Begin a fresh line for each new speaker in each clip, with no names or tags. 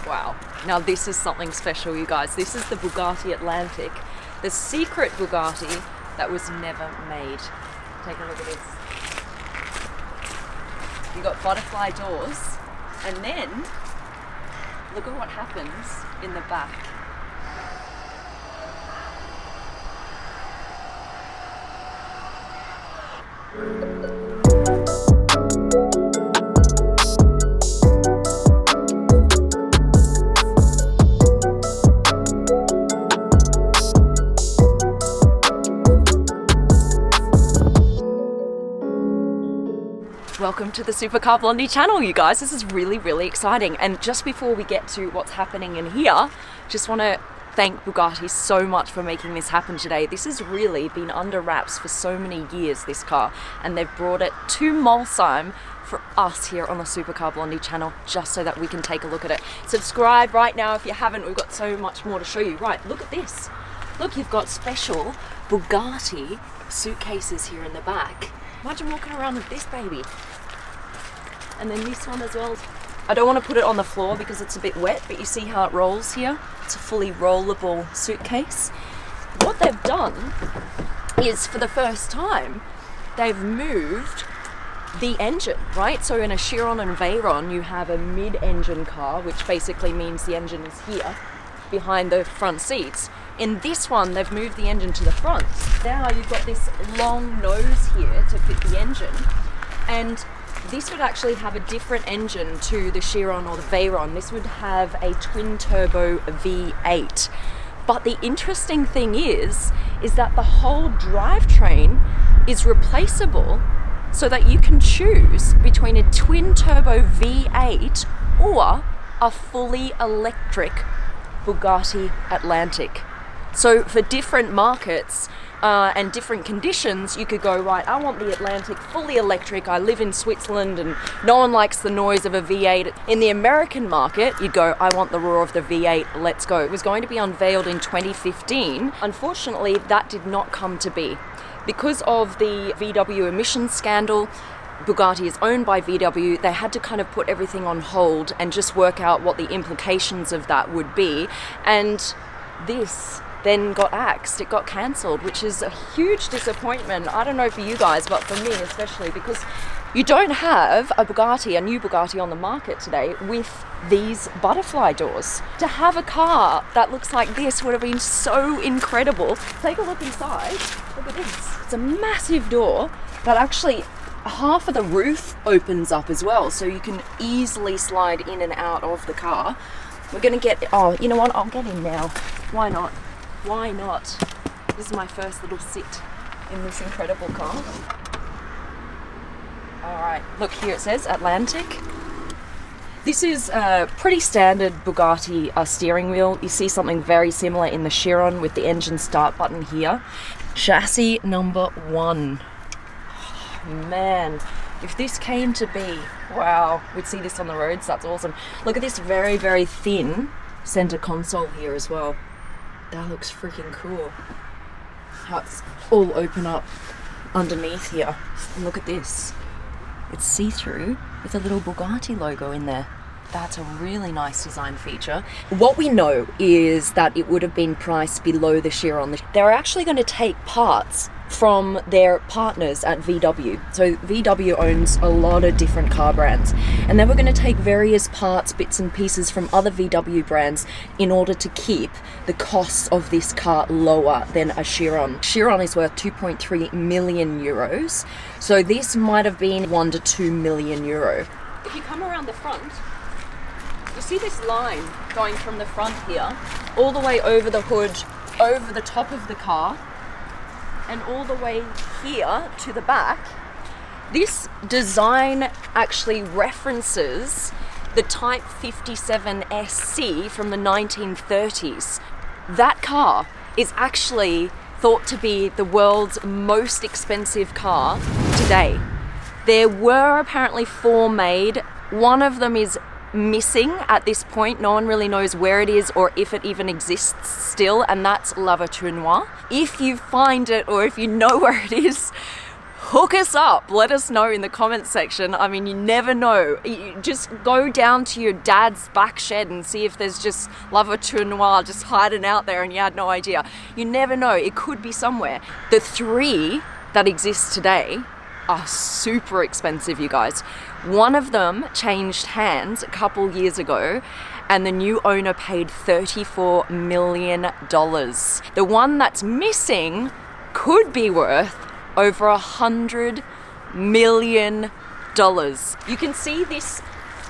Wow. Now this is something special, you guys. This is the Bugatti Atlantic, the secret Bugatti that was never made. Take a look at this. You got butterfly doors, and then look at what happens in the back. Welcome to the Supercar Blondie channel, you guys. This is really, really exciting. And just before we get to what's happening in here, just want to thank Bugatti so much for making this happen today. This has really been under wraps for so many years, this car, and they've brought it to Molsheim for us here on the Supercar Blondie channel, just so that we can take a look at it. Subscribe right now if you haven't. We've got so much more to show you. Right, look at this. Look, you've got special Bugatti suitcases here in the back. Imagine walking around with this baby. And then this one as well. I don't want to put it on the floor because it's a bit wet, but you see how it rolls here? It's a fully rollable suitcase. What they've done is, for the first time, they've moved the engine, right? So in a Chiron and Veyron, you have a mid-engine car, which basically means the engine is here, behind the front seats. In this one, they've moved the engine to the front. Now you've got this long nose here to fit the engine, and this would actually have a different engine to the Chiron or the Veyron. This would have a twin-turbo V8. But the interesting thing is that the whole drivetrain is replaceable, so that you can choose between a twin-turbo V8 or a fully electric Bugatti Atlantic. So for different markets and different conditions, you could go, right, I want the Atlantic fully electric. I live in Switzerland and no one likes the noise of a V8. In the American market, you'd go, I want the roar of the V8, let's go. It was going to be unveiled in 2015. Unfortunately, that did not come to be. Because of the VW emissions scandal, Bugatti is owned by VW, they had to kind of put everything on hold and just work out what the implications of that would be. And this then got axed, it got cancelled, which is a huge disappointment. I don't know for you guys, but for me especially, because you don't have a Bugatti, a new Bugatti on the market today with these butterfly doors. To have a car that looks like this would have been so incredible. Take a look inside. Look at this. It's a massive door, but actually half of the roof opens up as well, so you can easily slide in and out of the car. We're gonna get, oh, you know what? I'll get in now. Why not? Why not? This is my first little sit in this incredible car. All right, look here, it says Atlantic. This is a pretty standard Bugatti steering wheel. You see something very similar in the Chiron with the engine start button here. Chassis number 1. Oh, man, if this came to be, wow, we'd see this on the roads. That's awesome. Look at this very, very thin center console here as well. That looks freaking cool. How it's all open up underneath here. And look at this. It's see-through with a little Bugatti logo in there. That's a really nice design feature. What we know is that it would have been priced below the Chiron. They're actually going to take parts from their partners at VW. So VW owns a lot of different car brands, and they were going to take various parts, bits and pieces from other VW brands in order to keep the cost of this car lower than a Chiron. Chiron is worth 2.3 million euros, so this might have been 1 to 2 million euro. If you come around the front, you see this line going from the front here all the way over the hood, over the top of the car, and all the way here to the back. This design actually references the Type 57 SC from the 1930s. That car is actually thought to be the world's most expensive car today. There were apparently 4 made. One of them is missing at this point. No one really knows where it is or if it even exists still, and that's La Voiture Noire. If you find it or if you know where it is, hook us up. Let us know in the comments section. I mean, you never know. You just go down to your dad's back shed and see if there's just La Voiture Noire just hiding out there and you had no idea. You never know. It could be somewhere. The 3 that exist today are super expensive, you guys. One of them changed hands a couple years ago and the new owner paid $34 million. The one that's missing could be worth over $100 million. You can see this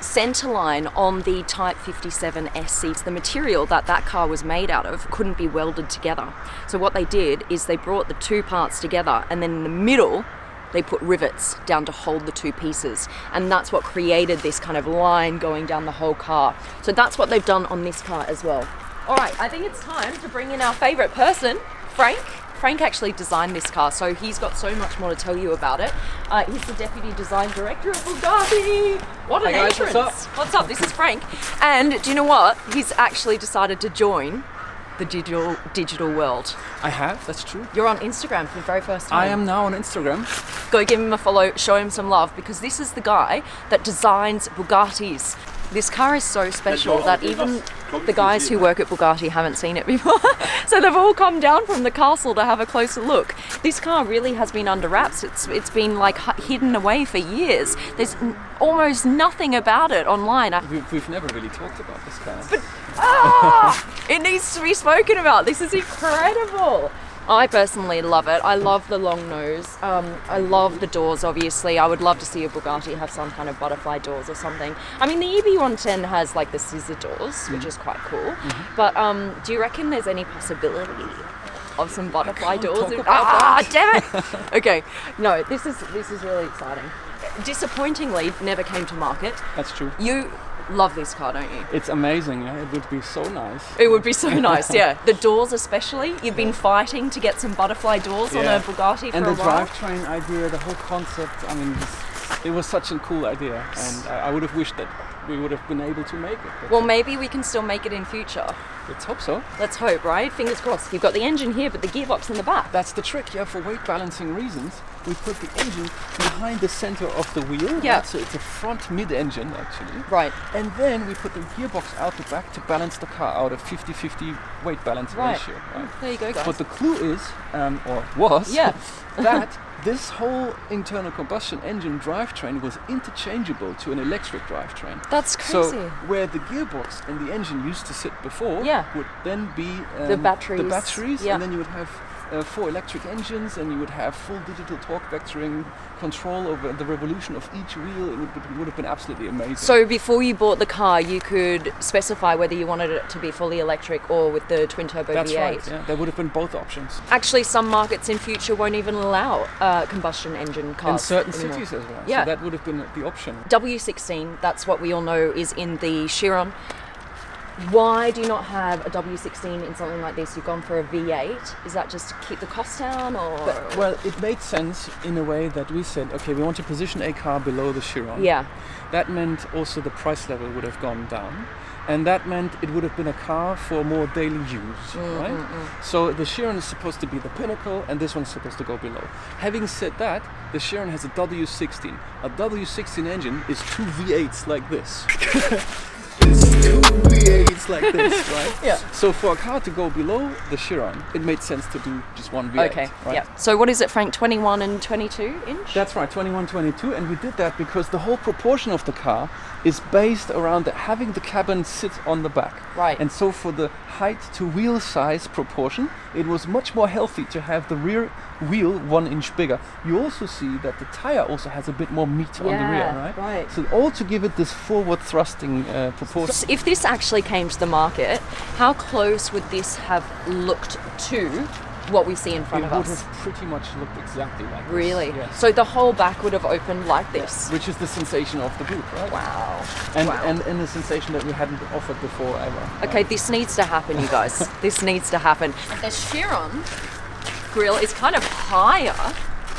center line on the Type 57 SC. The material that car was made out of couldn't be welded together. So what they did is they brought the 2 parts together and then in the middle they put rivets down to hold the 2 pieces, and that's what created this kind of line going down the whole car. So that's what they've done on this car as well. All right, I think it's time to bring in our favorite person, Frank. Frank actually designed this car, so he's got so much more to tell you about it. He's the Deputy Design Director of Bugatti. What an entrance. What's up? This is Frank. And do you know what? He's actually decided to join the digital world.
I have, that's true.
You're on Instagram for the very first time.
I am now on Instagram.
Go give him a follow, show him some love, because this is the guy that designs Bugattis. This car is so special that even the guys who work at Bugatti haven't seen it before. So they've all come down from the castle to have a closer look. This car really has been under wraps. It's been like hidden away for years. There's almost nothing about it online.
We've never really talked about this car.
But it needs to be spoken about. This is incredible. I personally love it. I love the long nose. I love the doors, obviously. I would love to see a Bugatti have some kind of butterfly doors or something. I mean, the EB110 has like the scissor doors, which is quite cool. But do you reckon there's any possibility of some butterfly doors? Damn it! Okay, no, this is really exciting. Disappointingly, never came to market.
That's true.
You love this car, don't you?
It's amazing, yeah. It would be so nice.
It would be so nice, yeah. The doors especially. You've been fighting to get some butterfly doors on a Bugatti for a while.
And the drivetrain idea, the whole concept, I mean, it was such a cool idea. And I would have wished that we would have been able to make it.
Well, maybe we can still make it in future.
Let's hope so.
Let's hope, right? Fingers crossed. You've got the engine here, but the gearbox in the back.
That's the trick, yeah. For weight balancing reasons, we put the engine behind the center of the wheel.
Yeah.
Right? So it's a front mid-engine, actually.
Right.
And then we put the gearbox out the back to balance the car out of 50-50 weight balance ratio. Right?
There you go, guys.
But the clue is, or was,
yeah.
that this whole internal combustion engine drivetrain was interchangeable to an electric drivetrain.
That's crazy.
So where the gearbox and the engine used to sit before would then be
the batteries,
and then you would have 4 electric engines, and you would have full digital torque vectoring control over the revolution of each wheel. It would have been absolutely amazing.
So before you bought the car, you could specify whether you wanted it to be fully electric or with the twin turbo
That's
V8.
Right, yeah. There would have been both options.
Actually, some markets in future won't even allow combustion engine cars
in certain
anymore.
cities as well.
Yeah.
So that would have been the option.
W16, that's what we all know is in the Chiron. Why do you not have a W16 in something like this? You've gone for a V8. Is that just to keep the cost down, or?
Well, it made sense in a way that we said, okay, we want to position a car below the Chiron.
Yeah.
That meant also the price level would have gone down. And that meant it would have been a car for more daily use, right? So the Chiron is supposed to be the pinnacle, and this one's supposed to go below. Having said that, the Chiron has a W16. A W16 engine is 2 V8s like this. It's 2 V8s like this, right?
Yeah.
So for a car to go below the Chiron, it made sense to do just one V8.
Okay,
right?
yeah. So what is it, Frank, 21 and 22 inch?
That's right, 21, 22, and we did that because the whole proportion of the car is based around having the cabin sit on the back.
Right.
And so for the height to wheel size proportion, it was much more healthy to have the rear wheel 1 inch bigger. You also see that the tire also has a bit more meat on the rear, right?
Right.
So all to give it this forward thrusting proportion.
So if this actually came to the market, how close would this have looked to what we see in front of us?
It would have pretty much looked exactly like this.
Really?
Yes.
So the whole back would have opened like this?
Which is the sensation of the boot, right?
Wow.
And the sensation that we hadn't offered before ever.
Okay, this needs to happen, you guys. This needs to happen. The Chiron grille is kind of higher,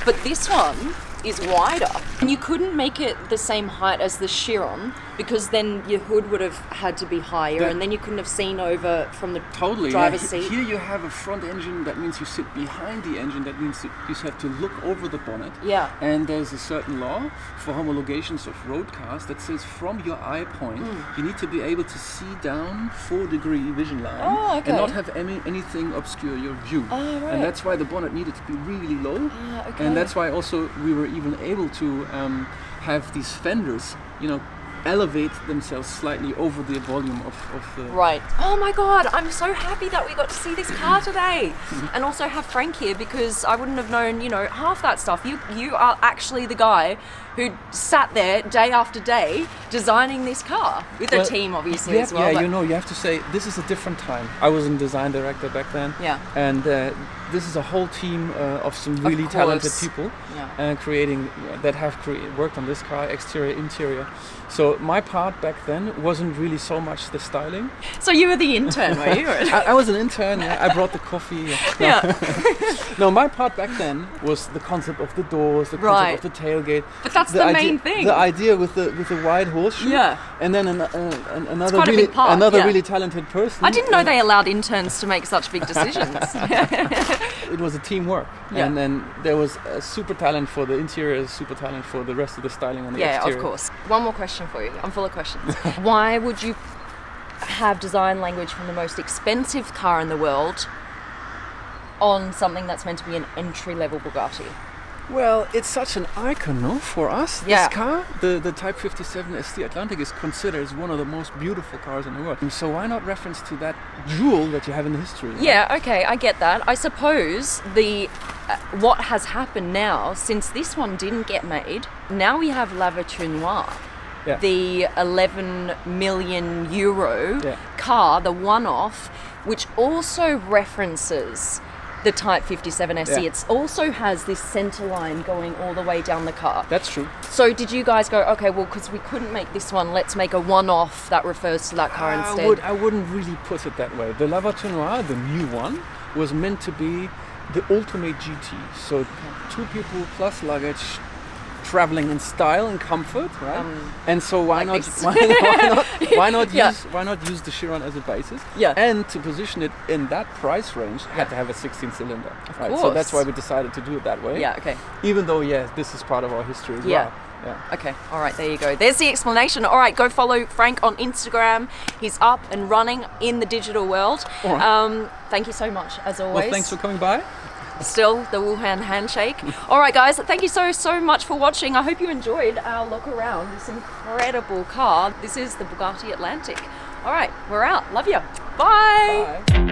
but this one is wider. And you couldn't make it the same height as the Chiron because then your hood would have had to be higher, and then you couldn't have seen over from the driver's seat.
Here you have a front engine, that means you sit behind the engine, that means you have to look over the bonnet.
Yeah.
And there's a certain law for homologations of road cars that says from your eye point, you need to be able to see down 4-degree vision line and not have anything obscure your view.
Oh, right.
And that's why the bonnet needed to be really low.
Okay.
And that's why also we were even able to have these fenders, elevate themselves slightly over the volume of the...
Right. Oh my God, I'm so happy that we got to see this car today. And also have Frank here, because I wouldn't have known, half that stuff. You are actually the guy who sat there day after day designing this car with a team, obviously, as well.
Yeah, you have to say, this is a different time. I was a design director back then.
Yeah.
And this is a whole team of some really talented people that have worked on this car, exterior, interior. So my part back then wasn't really so much the styling.
So you were the intern, were you?
I was an intern. Yeah. I brought the coffee. No, my part back then was the concept of the doors, the concept of the tailgate.
But that's the main thing.
The idea with the wide horseshoe.
Yeah.
And then another really talented person.
I didn't know they allowed interns to make such big decisions.
It was a teamwork.
Yeah.
And then there was a super talent for the interior, super talent for the rest of the styling on the exterior.
Yeah, of course. One more question for you. I'm full of questions. Why would you have design language from the most expensive car in the world on something that's meant to be an entry-level Bugatti?
Well, it's such an icon, no, for us.
Yeah.
This car, the Type 57 ST Atlantic, is considered as one of the most beautiful cars in the world. And so why not reference to that jewel that you have in the history? Right?
Yeah, okay, I get that. I suppose what has happened now, since this one didn't get made, now we have La Voiture Noire.
Yeah.
The 11 million euro car, the one-off, which also references the Type 57 SE. It also has this center line going all the way down the car.
That's true.
So did you guys go, okay, well, because we couldn't make this one, let's make a one-off that refers to that car instead?
I wouldn't really put it that way. The La Voiture Noire, the new one, was meant to be the ultimate GT. So 2 people plus luggage, traveling in style and comfort, right? And so why not use the Chiron as a basis?
Yeah.
And to position it in that price range, had to have a 16-cylinder.
Of
right?
course.
So that's why we decided to do it that way.
Yeah. Okay.
Even though, this is part of our history as well. Yeah.
Okay. All right. There you go. There's the explanation. All right. Go follow Frank on Instagram. He's up and running in the digital world.
All right.
Thank you so much, as always.
Well, thanks for coming by.
Still the Wuhan handshake. All right, guys, thank you so much for watching. I hope you enjoyed our look around this incredible car. This is the Bugatti Atlantic. All right, we're out. Love you. Bye.
Bye.